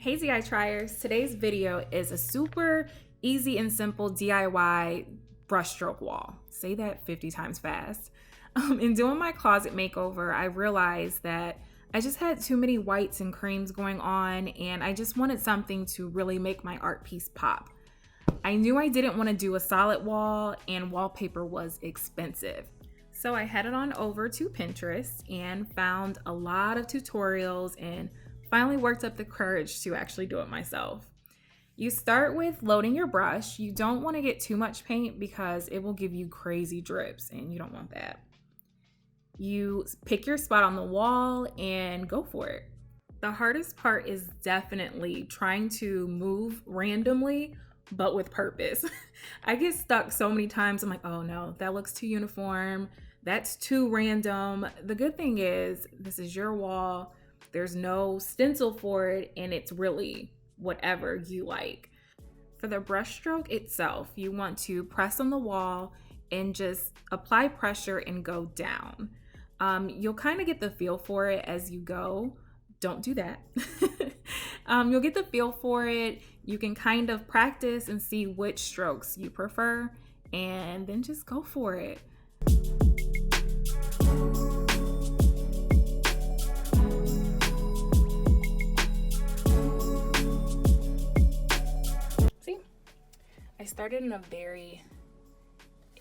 Hey D.I.trYers, today's video is a super easy and simple DIY brushstroke wall. Say that 50 times fast. In doing my closet makeover, I realized that I just had too many whites and creams going on, and I just wanted something to really make my art piece pop. I knew I didn't want to do a solid wall, and wallpaper was expensive. So I headed on over to Pinterest and found a lot of tutorials and finally worked up the courage to actually do it myself. You start with loading your brush. You don't want to get too much paint because it will give you crazy drips and you don't want that. You pick your spot on the wall and go for it. The hardest part is definitely trying to move randomly but with purpose. I get stuck so many times. I'm like, oh no, that looks too uniform. That's too random. The good thing is this is your wall. There's no stencil for it, and it's really whatever you like. For the brush stroke itself, you want to press on the wall and just apply pressure and go down. You'll kind of get the feel for it as you go. Don't do that. You'll get the feel for it. You can kind of practice and see which strokes you prefer, and then just go for it. See, I started in a very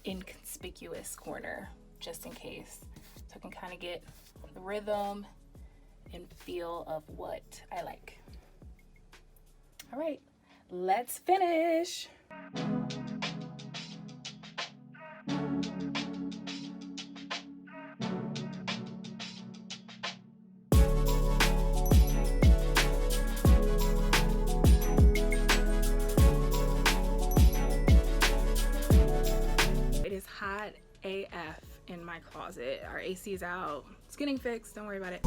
inconspicuous corner just in case, so I can kind of get the rhythm and feel of what I like. All right, let's finish. It is hot AF in my closet. Our AC is out. It's getting fixed, don't worry about it.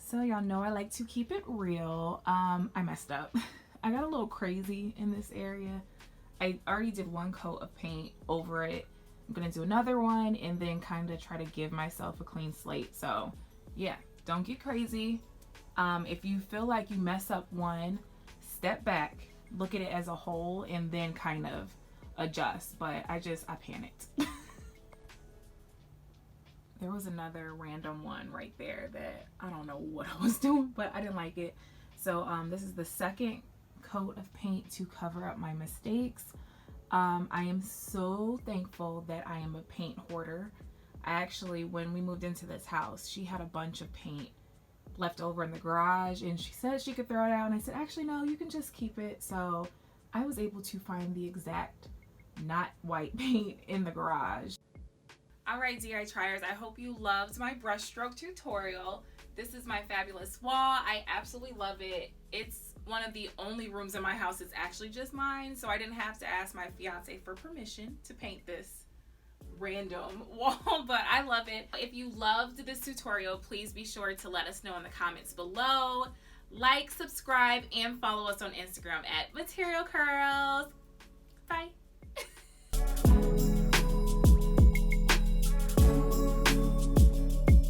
So y'all know I like to keep it real. I messed up. I got a little crazy in this area. I already did one coat of paint over it. I'm gonna do another one and then kind of try to give myself a clean slate. So yeah, don't get crazy. If you feel like you mess up one, step back, look at it as a whole, and then kind of adjust. But I panicked. There was another random one right there that I don't know what I was doing, but I didn't like it. So this is the second coat of paint to cover up my mistakes. I am so thankful that I am a paint hoarder. I actually, when we moved into this house, she had a bunch of paint left over in the garage and she said she could throw it out. And I said, actually, no, you can just keep it. So I was able to find the exact not white paint in the garage. Alright D.I.trYers, I hope you loved my brushstroke tutorial. This is my fabulous wall. I absolutely love it. It's one of the only rooms in my house that's actually just mine, so I didn't have to ask my fiance for permission to paint this random wall, but I love it. If you loved this tutorial, please be sure to let us know in the comments below. Like, subscribe, and follow us on Instagram at Material Curls.